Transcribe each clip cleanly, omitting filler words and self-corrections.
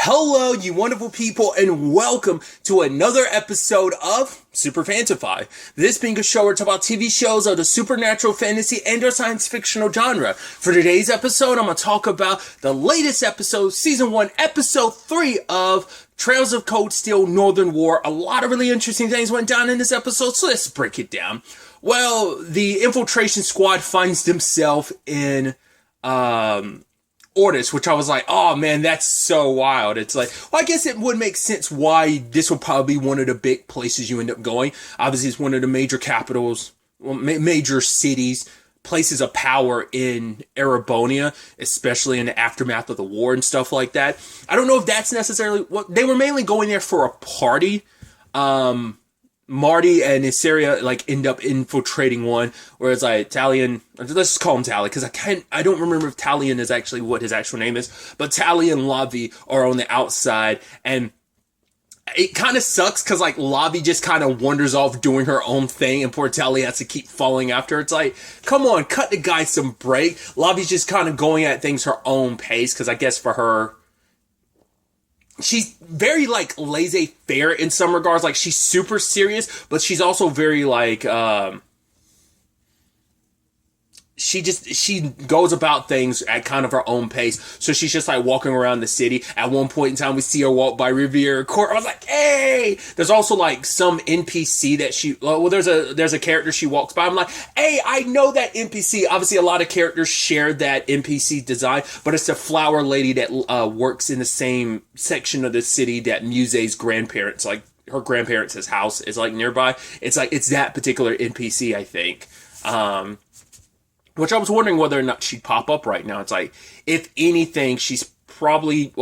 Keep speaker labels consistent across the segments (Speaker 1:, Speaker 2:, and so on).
Speaker 1: Hello, you wonderful people, and welcome to another episode of Super-Fanta-Fi. This being a show where we talk about TV shows of the supernatural, fantasy, and or science fictional genre. For today's episode, I'm going to talk about the latest episode, Season 1, Episode 3 of Trails of Cold Steel, Northern War. A lot of really interesting things went down in this episode, so let's break it down. Well, the infiltration squad finds themselves in, Ordis, which I was like, oh man, that's so wild. It's like, well, I guess it would make sense why this would probably be one of the big places you end up going. Obviously, it's one of the major capitals, major cities, places of power in Erebonia, especially in the aftermath of the war and stuff like that. I don't know if that's necessarily what they were mainly going there for a party. Marty and Issaria end up infiltrating one, whereas Talion, let's just call him Tally, because I don't remember if Talion is actually what his actual name is, but Tally and Lavi are on the outside, and it kind of sucks because Lavi just kind of wanders off doing her own thing, and poor Tally has to keep following after her. It's like, come on, cut the guy some break. Lavi's just kind of going at things her own pace, because I guess for her, she's very laissez-faire in some regards. She's super serious, but she's also very she goes about things at kind of her own pace. So she's just walking around the city. At one point in time, we see her walk by Riviera Court. I was like, hey! There's also some NPC that there's a character she walks by. I'm like, hey, I know that NPC. Obviously, a lot of characters share that NPC design, but it's a flower lady that works in the same section of the city that Muse's grandparents, her grandparents' house is nearby. It's that particular NPC, I think. Which I was wondering whether or not she'd pop up right now. It's if anything, she's probably,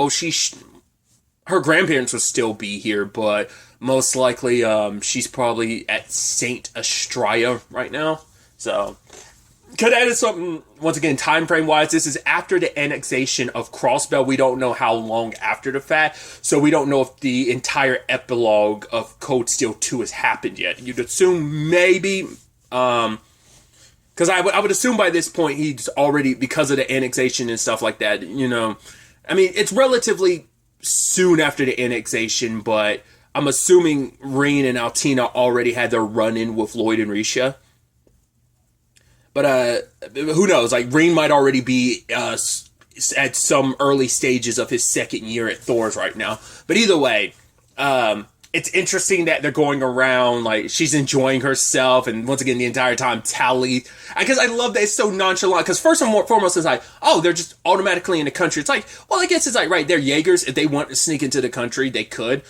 Speaker 1: her grandparents would still be here, but most likely, she's probably at Saint Estrella right now. So, could add something, once again, time frame wise, this is after the annexation of Crossbell. We don't know how long after the fact, so we don't know if the entire epilogue of Cold Steel 2 has happened yet. You'd assume maybe, because I would assume by this point he's already, because of the annexation and stuff like that, I mean, it's relatively soon after the annexation, but I'm assuming Rain and Altina already had their run-in with Lloyd and Risha. But who knows? Rain might already be at some early stages of his second year at Thor's right now. But either way, it's interesting that they're going around, she's enjoying herself, and once again, the entire time, Tally, because I love that it's so nonchalant, because first and foremost, it's they're just automatically in the country. It's I guess it's right, they're Jaegers. If they want to sneak into the country, they could.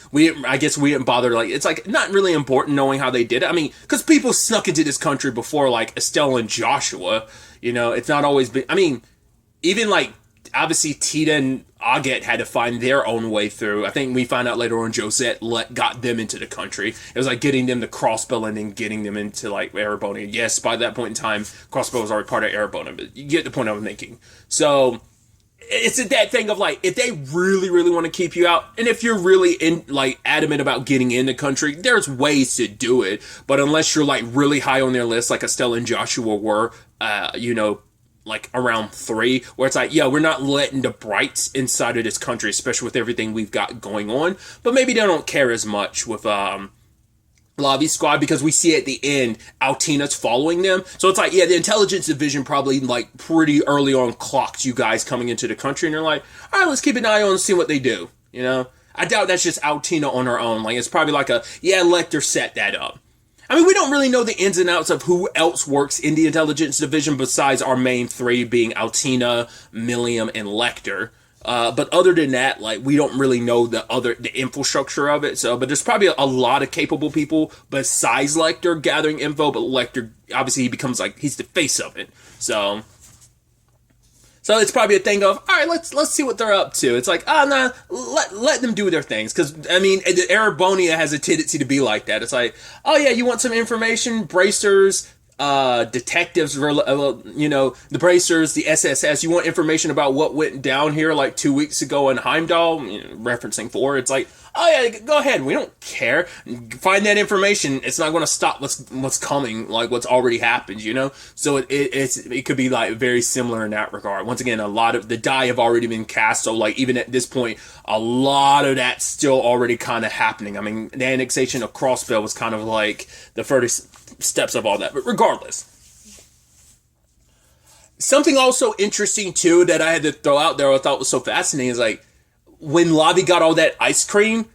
Speaker 1: I guess we didn't bother, it's not really important knowing how they did it. I mean, because people snuck into this country before, Estelle and Joshua, it's not always been, I mean, even, obviously, Tita and Agat had to find their own way through. I think we find out later on Josette got them into the country. It was getting them to Crossbell and then getting them into Erebonia. Yes, by that point in time, Crossbell was already part of Erebonia, but you get the point I'm making. So it's that thing of if they really, really want to keep you out, and if you're really adamant about getting in the country, there's ways to do it. But unless you're really high on their list, like Estelle and Joshua were, around 3, where it's we're not letting the Brights inside of this country, especially with everything we've got going on. But maybe they don't care as much with Lavi's squad, because we see at the end Altina's following them. So it's the intelligence division probably pretty early on clocked you guys coming into the country, and they're all right, let's keep an eye on and see what they do. I doubt that's just Altina on her own. It's probably Lecter set that up. I mean, we don't really know the ins and outs of who else works in the intelligence division besides our main 3 being Altina, Milliam, and Lecter. But other than that, we don't really know the infrastructure of it. So, but there's probably a lot of capable people besides Lecter gathering info. But Lecter, obviously, he becomes he's the face of it. So it's probably a thing of, all right, let's see what they're up to. It's nah, let them do their things. Because, I mean, Erebonia has a tendency to be like that. It's oh yeah, you want some information? Bracers, detectives, the bracers, the SSS. You want information about what went down here like 2 weeks ago in Heimdall, referencing 4. It's like, oh yeah, go ahead. We don't care. Find that information. It's not going to stop what's coming, like what's already happened, So it could be like very similar in that regard. Once again, a lot of the die have already been cast, so like even at this point, a lot of that's still already kind of happening. I mean, the annexation of Crossbell was kind of like the first steps of all that, but regardless, something also interesting too that I had to throw out there I thought was so fascinating is like when Lavi got all that ice cream,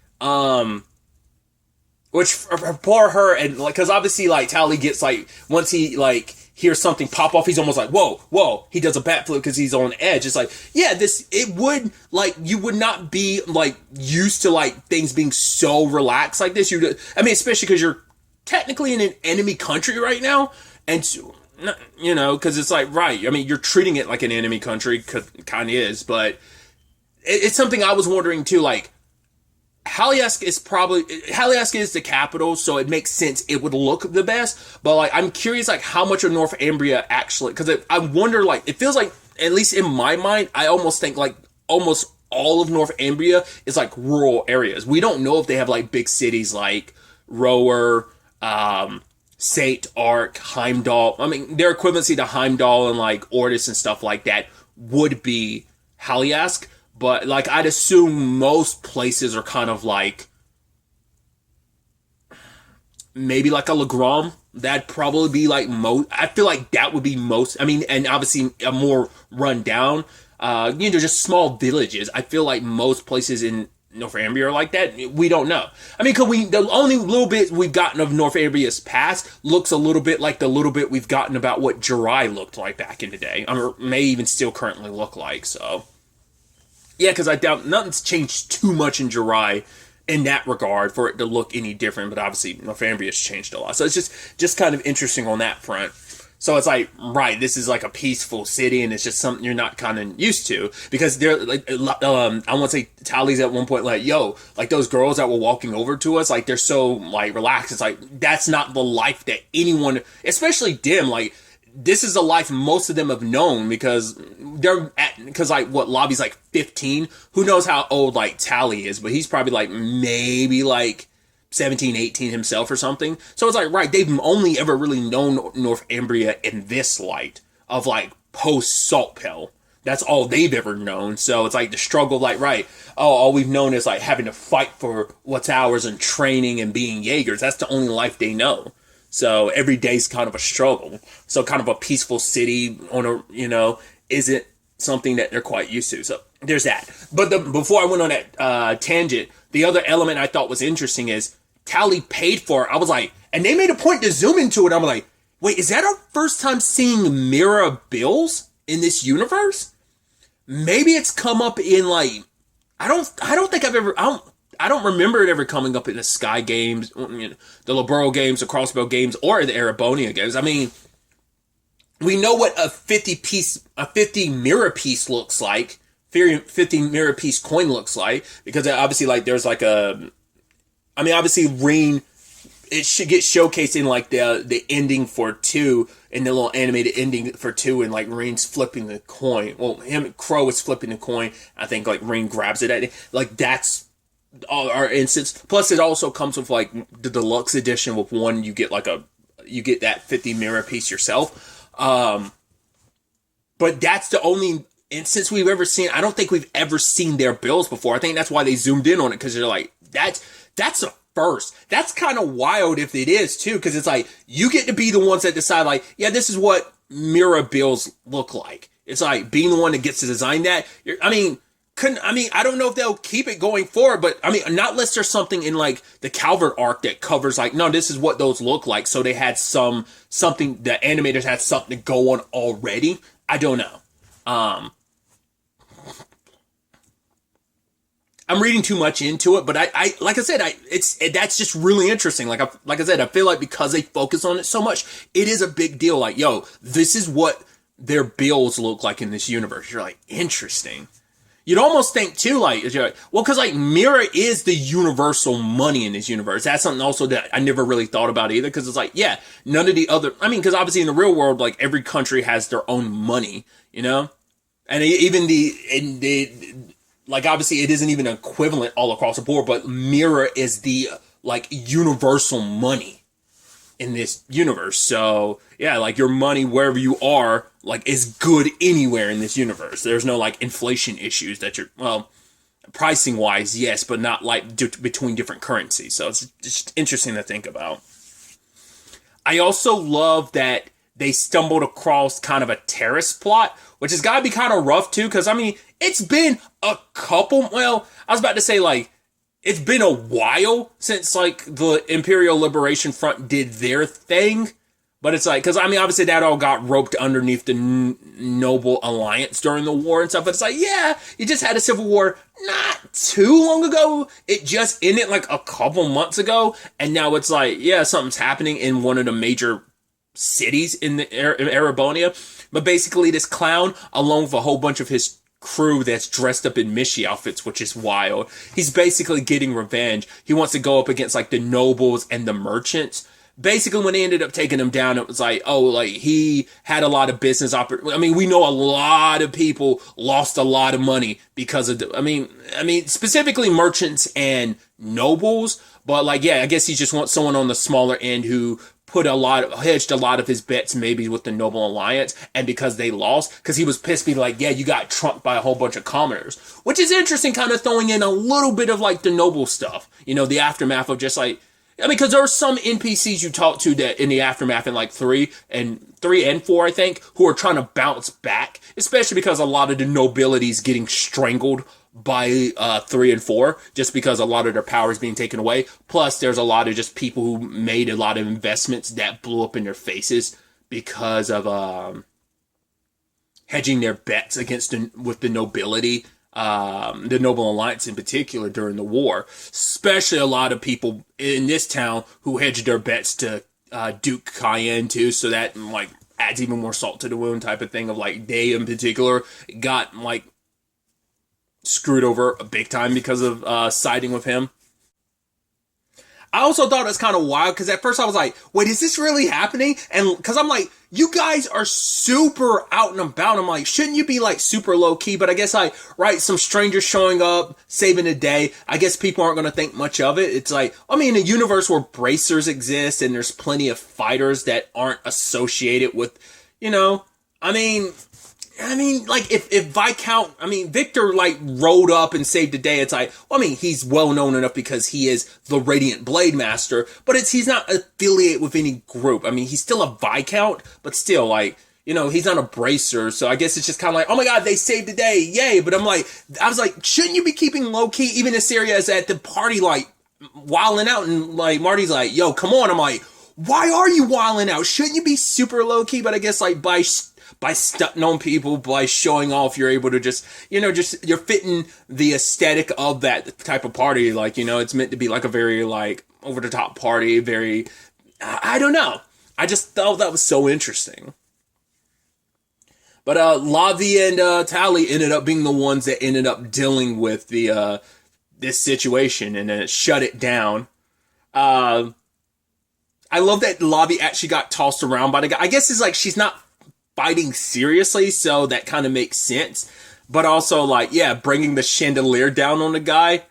Speaker 1: which for her, and like, because obviously like Tally gets like, once he like hears something pop off, he's almost like whoa, he does a backflip because he's on edge. It's like, yeah, it would, like, you would not be like used to like things being so relaxed like this. Especially because you're technically in an enemy country right now, and because it's like, right, I mean, you're treating it like an enemy country, kind of is, but it's something I was wondering too, like, Haliask is the capital, so it makes sense it would look the best, but like, I'm curious like how much of Northumbria actually, because I wonder, like, it feels like, at least in my mind, I almost think like almost all of Northumbria is like rural areas. We don't know if they have like big cities like Rower, Saint Arc, Heimdall. I mean, their equivalency to Heimdall and like Ordis and stuff like that would be Haliask, but like I'd assume most places are kind of like maybe like a Legram. That'd probably be like most. I feel like that would be most. I mean, and obviously a more run down, just small villages. I feel like most places in Northumbria are like that. We don't know. I mean, the only little bit we've gotten of Northumbria's past looks a little bit like the little bit we've gotten about what Jirai looked like back in the day, or may even still currently look like. So, yeah, because I doubt nothing's changed too much in Jirai in that regard for it to look any different. But obviously, Northumbria's changed a lot, so it's just kind of interesting on that front. So it's like, right, this is like a peaceful city, and it's just something you're not kind of used to, because they're like, I want to say Tally's at one point like, yo, like those girls that were walking over to us, like they're so like relaxed. It's like, that's not the life that anyone, especially them, like this is a life most of them have known, because like what, Lobby's like 15. Who knows how old like Tally is, but he's probably like maybe like 17, 18 himself or something. So it's like, right, they've only ever really known Northumbria in this light of like post-Saltpell. That's all they've ever known. So it's like the struggle, like, right, all we've known is like having to fight for what's ours and training and being Jaegers. That's the only life they know. So every day's kind of a struggle. So kind of a peaceful city isn't something that they're quite used to. So there's that. But before I went on that tangent, the other element I thought was interesting is Tally paid for it. I was like, and they made a point to zoom into it. I'm like, wait, is that our first time seeing mirror bills in this universe? Maybe it's come up in like, I don't remember it ever coming up in the Sky games, the Laburo games, the Crossbow games, or the Arabonia games. I mean, we know what a 50 mirror piece looks like. 50 mirror piece coin looks like, because obviously like there's like obviously Rain, it should get showcased in like the ending for 2, and the little animated ending for 2, and like Rain's flipping the coin. Well, Crow is flipping the coin. I think like Rain grabs it at it. Like that's all our instance. Plus it also comes with like the deluxe edition with one, you get that 50 mirror piece yourself. But that's the only instance we've ever seen. I don't think we've ever seen their bills before. I think that's why they zoomed in on it, because they're like, that's a first. That's kind of wild if it is too, because it's like you get to be the ones that decide like, yeah, this is what mirror bills look like. It's like being the one that gets to design that. I don't know if they'll keep it going forward, but I mean, not unless there's something in like the Calvert arc that covers like, no, this is what those look like. So they had something, the animators had something to go on already. I don't know. I'm reading too much into it, but I like I said, that's just really interesting. Like I said, I feel like because they focus on it so much, it is a big deal. Like, yo, this is what their bills look like in this universe. You're like, interesting. You'd almost think too, like, well, because like Mira is the universal money in this universe. That's something also that I never really thought about either. Because it's like, yeah, none of the other. I mean, because obviously in the real world, like every country has their own money, you know, and even like obviously it isn't even equivalent all across the board. But Mira is the like universal money in this universe. So yeah, like your money wherever you are, like is good anywhere in this universe. There's no like inflation issues that you're, well, pricing wise, yes, but not like between different currencies. So it's just interesting to think about. I also love that they stumbled across kind of a terrorist plot, which has got to be kind of rough too. Cause I mean, it's been a couple, well, I was about to say like, it's been a while since like the Imperial Liberation Front did their thing, but it's like, because I mean, obviously that all got roped underneath the Noble Alliance during the war and stuff. But it's like, yeah, you just had a civil war not too long ago. It just ended like a couple months ago, and now it's like, yeah, something's happening in one of the major cities in the in Erebonia. But basically, this clown, along with a whole bunch of his crew that's dressed up in Mishi outfits, which is wild. He's basically getting revenge. He wants to go up against like the nobles and the merchants. Basically, when they ended up taking him down, it was like, oh, like he had a lot of business I mean, we know a lot of people lost a lot of money because of I mean, specifically merchants and nobles. But like, yeah, I guess he just wants someone on the smaller end who hedged a lot of his bets maybe with the Noble Alliance, and because they lost, because he was pissed, be like, yeah, you got trumped by a whole bunch of commoners, which is interesting, kind of throwing in a little bit of like the noble stuff, you know, the aftermath of just like, I mean, because there are some NPCs you talk to that in the aftermath in like 3 and 4, I think, who are trying to bounce back, especially because a lot of the nobility is getting strangled by 3 and 4, just because a lot of their power is being taken away. Plus, there's a lot of just people who made a lot of investments that blew up in their faces because of hedging their bets with the nobility, the Noble Alliance in particular during the war. Especially a lot of people in this town who hedged their bets to Duke Cayenne too, so that like adds even more salt to the wound type of thing of like they in particular got like screwed over big time because of siding with him. I also thought it was kind of wild because at first I was like, wait, is this really happening? And because I'm like, you guys are super out and about. I'm like, shouldn't you be like super low key? But I guess some strangers showing up, saving the day. I guess people aren't going to think much of it. It's like, I mean, a universe where bracers exist and there's plenty of fighters that aren't associated with, you know, I mean, like, if Victor, like, rode up and saved the day, it's like, well, I mean, he's well-known enough because he is the Radiant Blade Master, but he's not affiliated with any group. I mean, he's still a Viscount, but still, like, you know, he's not a bracer, so I guess it's just kind of like, oh my god, they saved the day, yay, but I was like, shouldn't you be keeping low-key? Even as Syria is at the party, like, wilding out, and, like, Marty's like, yo, come on, I'm like, why are you wilding out? Shouldn't you be super low-key? But I guess, like, by stunting on people, by showing off, you're able to just, you know, you're fitting the aesthetic of that type of party. Like, you know, it's meant to be like a very, like, over-the-top party, very, I don't know. I just thought that was so interesting. But Lavi and Tally ended up being the ones that ended up dealing with the this situation, and then it shut it down. I love that Lavi actually got tossed around by the guy. I guess it's like she's not fighting seriously, so that kind of makes sense. But also, like, yeah, bringing the chandelier down on the guy,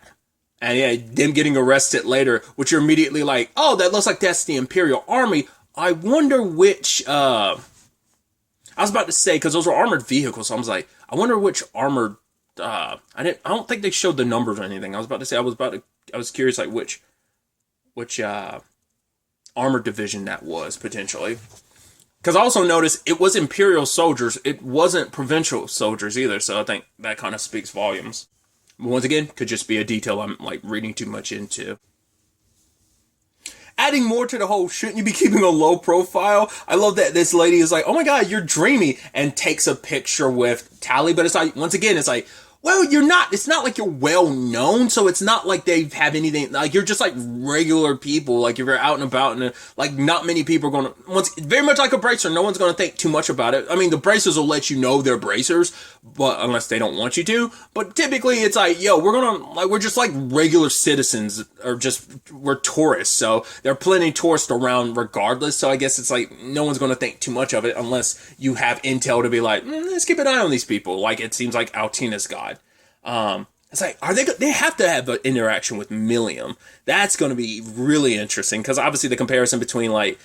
Speaker 1: and yeah, them getting arrested later, which you're immediately like, oh, that looks like that's the Imperial Army. I wonder which, I was about to say, because those were armored vehicles, so I was like, I wonder which armored, I don't think they showed the numbers or anything. I was curious, like, which armored division that was, potentially. Because I also noticed it was Imperial soldiers. It wasn't provincial soldiers either. So I think that kind of speaks volumes. But once again, could just be a detail I'm like reading too much into. Adding more to the whole, shouldn't you be keeping a low profile? I love that this lady is like, oh my god, you're dreamy, and takes a picture with Tally. But it's like, once again, it's like, Well, you're not. It's not like you're well known, so it's not like they have anything. Like you're just like regular people. Like if you're out and about, and like not many people are going to. Once very much like a bracer, no one's going to think too much about it. I mean, the bracers will let you know they're bracers, but unless they don't want you to. But typically, it's like, yo, we're just like regular citizens, or just we're tourists. So there are plenty of tourists around regardless. So I guess it's like no one's going to think too much of it unless you have intel to be like, let's keep an eye on these people. Like it seems like Altina's got. It's like, they have to have an interaction with Milliam. That's going to be really interesting because obviously the comparison between like,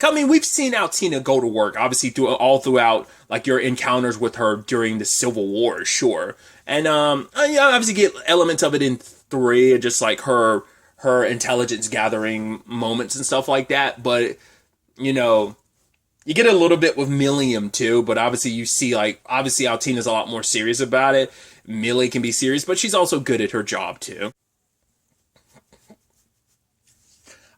Speaker 1: I mean, we've seen Altina go to work, obviously all throughout like your encounters with her during the Civil War, sure. And, you obviously get elements of it in 3, just like her intelligence gathering moments and stuff like that. But, you know, you get a little bit with Milliam too, but obviously you see like, obviously Altina's a lot more serious about it. Millie can be serious, but she's also good at her job too.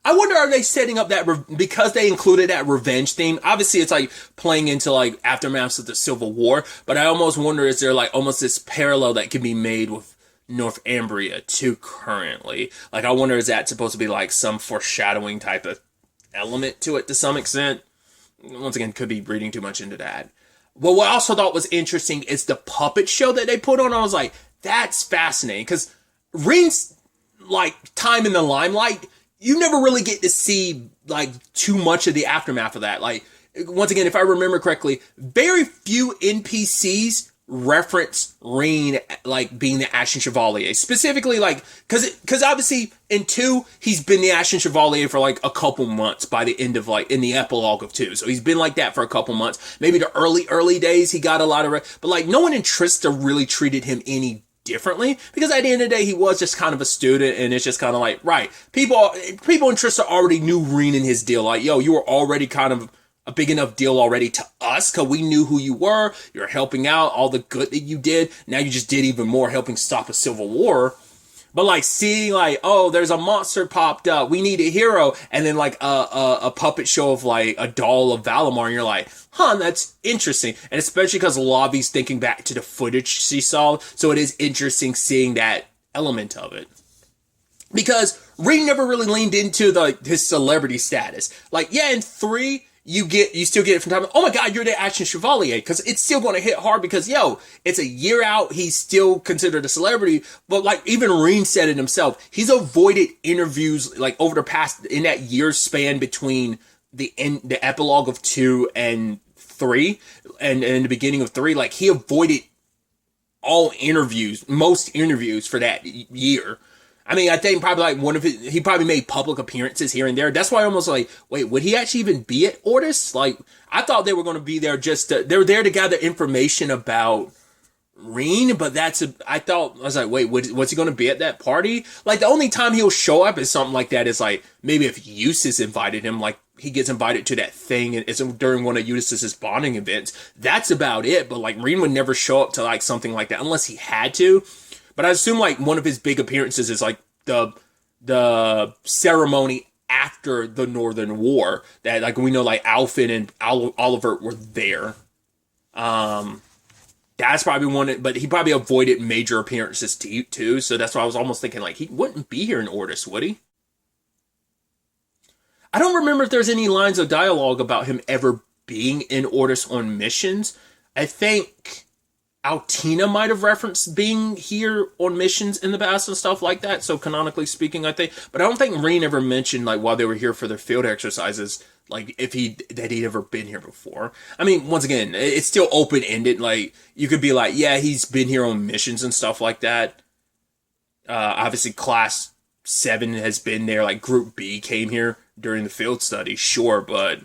Speaker 1: I wonder, are they setting up that, because they included that revenge theme? Obviously, it's like playing into like aftermaths of the Civil War, but I almost wonder, is there like almost this parallel that can be made with Northumbria too currently? Like, I wonder, is that supposed to be like some foreshadowing type of element to it to some extent? Once again, could be reading too much into that. Well, what I also thought was interesting is the puppet show that they put on. I was like, that's fascinating. Because Rin's, like, time in the limelight, you never really get to see, like, too much of the aftermath of that. Like, once again, if I remember correctly, very few NPCs reference Rin, like, being the Ashen Chevalier. Specifically, like, because obviously in 2, he's been the Ashen Chevalier for like a couple months by the end of like, in the epilogue of 2. So he's been like that for a couple months. Maybe the early days he got a lot of, but like no one in Trista really treated him any differently, because at the end of the day, he was just kind of a student, and it's just kind of like, right, people in Trista already knew Rin and his deal. Like, yo, you were already kind of a big enough deal already to us, because we knew who you were. You're helping out, all the good that you did. Now you just did even more, helping stop a civil war. But like seeing like, oh, there's a monster popped up, we need a hero, and then like a puppet show of like a doll of Valimar, and you're like, huh, that's interesting. And especially because Lavi's thinking back to the footage she saw, so it is interesting seeing that element of it. Because Ring never really leaned into his celebrity status. Like, yeah, in 3, you still get it from time. Oh my God, you're the Action Chevalier, because it's still going to hit hard because, yo, it's a year out. He's still considered a celebrity. But like even Ring said it himself, he's avoided interviews like over the past, in that year span between the epilogue of 2 and 3 and the beginning of 3. Like he avoided most interviews for that year. I mean, I think probably like he probably made public appearances here and there. That's why I almost like, wait, would he actually even be at Ortis? Like, I thought they were going to be there they were there to gather information about Rin, but I was like, wait, what's he going to be at that party? Like, the only time he'll show up is something like that is like, maybe if Eustace invited him, like, he gets invited to that thing and it's during one of Eustace's bonding events. That's about it, but like, Rin would never show up to like something like that unless he had to. But I assume like one of his big appearances is like the ceremony after the Northern War that like we know like Alfin and Oliver were there. That's probably one, but he probably avoided major appearances too. So that's why I was almost thinking like he wouldn't be here in Ortis, would he? I don't remember if there's any lines of dialogue about him ever being in Ortis on missions. I think Altina might have referenced being here on missions in the past and stuff like that. So canonically speaking, I think, but I don't think Rin ever mentioned like while they were here for their field exercises, like if he'd ever been here before. I mean, once again, it's still open ended. Like you could be like, yeah, he's been here on missions and stuff like that. Obviously, Class 7 has been there. Like Group B came here during the field study, sure, but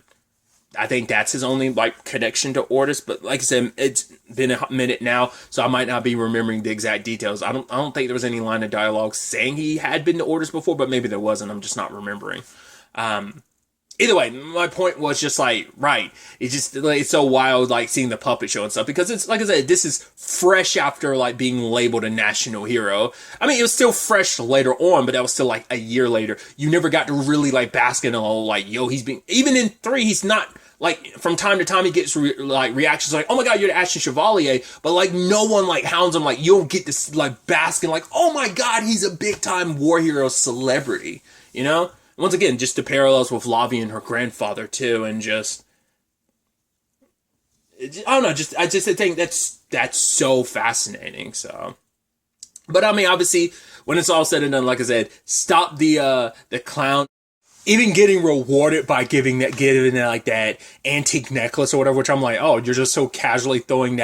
Speaker 1: I think that's his only like connection to Ortis. But like I said, it's been a minute now, so I might not be remembering the exact details. I don't think there was any line of dialogue saying he had been to Ortis before, but maybe there wasn't. I'm just not remembering. Either way, my point was just like, right, it's just like, it's so wild like seeing the puppet show and stuff, because it's like I said, this is fresh after like being labeled a national hero. I mean, it was still fresh later on, but that was still like a year later. You never got to really like bask in all like, yo, he's being, even in 3, he's not like from time to time he gets reactions like, oh my god, you're the Ashen Chevalier, but like no one like hounds him, like you don't get this like basking like, oh my god, he's a big time war hero celebrity, you know? Once again, just the parallels with Lavi and her grandfather too, and just I don't know, I think that's so fascinating. So, but I mean, obviously, when it's all said and done, like I said, stop the clown. Even getting rewarded by giving that like that antique necklace or whatever, which I'm like, oh, you're just so casually giving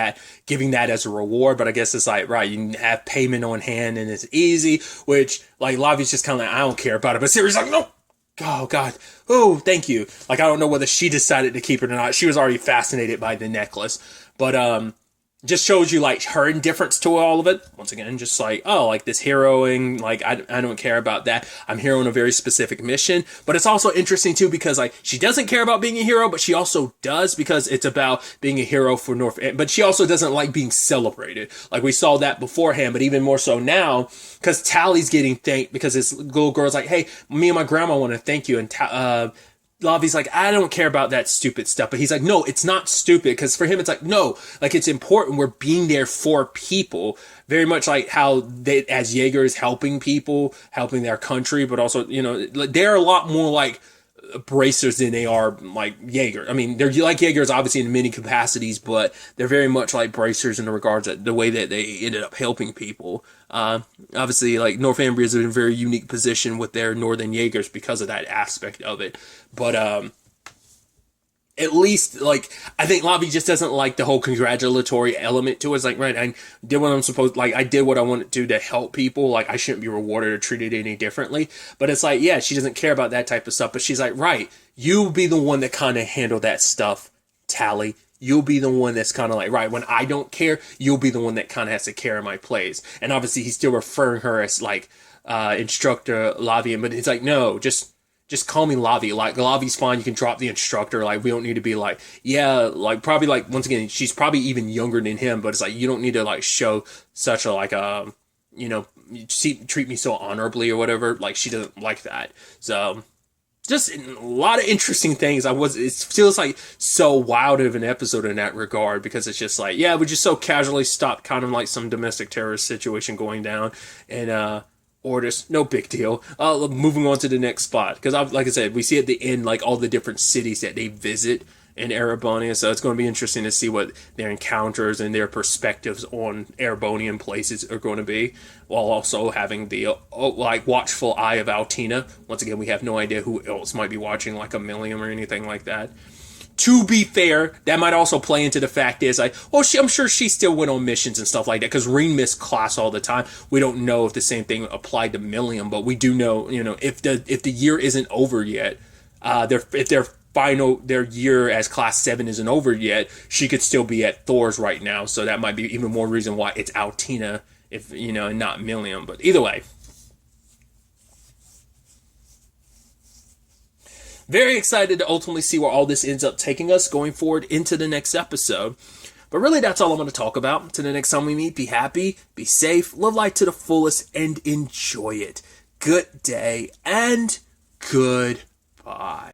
Speaker 1: that as a reward. But I guess it's like, right, you have payment on hand and it's easy, which like Lavi's just kind of like, I don't care about it. But Siri's like, no, oh god, oh, thank you. Like, I don't know whether she decided to keep it or not. She was already fascinated by the necklace, but just shows you like her indifference to all of it. Once again, just like, oh, like this heroing, like I don't care about that. I'm here on a very specific mission. But it's also interesting too because like she doesn't care about being a hero, but she also does because it's about being a hero for North. But she also doesn't like being celebrated. Like we saw that beforehand, but even more so now because Tally's getting thanked because this little girl's like, hey, me and my grandma want to thank you, and Lavi's like, I don't care about that stupid stuff. But he's like, no, it's not stupid. Because for him, it's like, no, like it's important. We're being there for people. Very much like how they, as Jaegers, helping people, helping their country. But also, you know, they're a lot more like bracers than they are like Jaeger. I mean, they're like Jaegers obviously in many capacities, but they're very much like bracers in the regards that the way that they ended up helping people. Obviously, like Northumbria is in a very unique position with their Northern Jaegers because of that aspect of it. But at least, like, I think Lavi just doesn't like the whole congratulatory element to it. It's like, right, I did what I'm supposed, like, I did what I wanted to help people. Like, I shouldn't be rewarded or treated any differently. But it's like, yeah, she doesn't care about that type of stuff. But she's like, right, you be the one that kind of handle that stuff, Tally. You'll be the one that's kind of like, right, when I don't care, you'll be the one that kind of has to carry my plays. And obviously, he's still referring her as, like, instructor Lavi. But it's like, no, just call me Lavi. Like, Lavi's fine. You can drop the instructor. Like, we don't need to be like, yeah, like, probably, like, once again, she's probably even younger than him, but it's like, you don't need to, like, show such a, like, you know, treat me so honorably or whatever. Like, she doesn't like that. So, just a lot of interesting things. It feels like so wild of an episode in that regard because it's just like, yeah, we just so casually stopped kind of like some domestic terrorist situation going down and, orders, no big deal. Moving on to the next spot because, like I said, we see at the end like all the different cities that they visit in Erebonian, so it's going to be interesting to see what their encounters and their perspectives on Erebonian places are going to be, while also having the like watchful eye of Altina. Once again, we have no idea who else might be watching, like a Millium or anything like that. To be fair, that might also play into the fact is like, well, I'm sure she still went on missions and stuff like that because Reen missed class all the time. We don't know if the same thing applied to Millium, but we do know, you know, if the year isn't over yet, if their year as class 7 isn't over yet, she could still be at Thor's right now. So that might be even more reason why it's Altina, if you know, and not Millium. But either way. Very excited to ultimately see where all this ends up taking us going forward into the next episode. But really, that's all I'm going to talk about. Until the next time we meet, be happy, be safe, live life to the fullest, and enjoy it. Good day, and goodbye.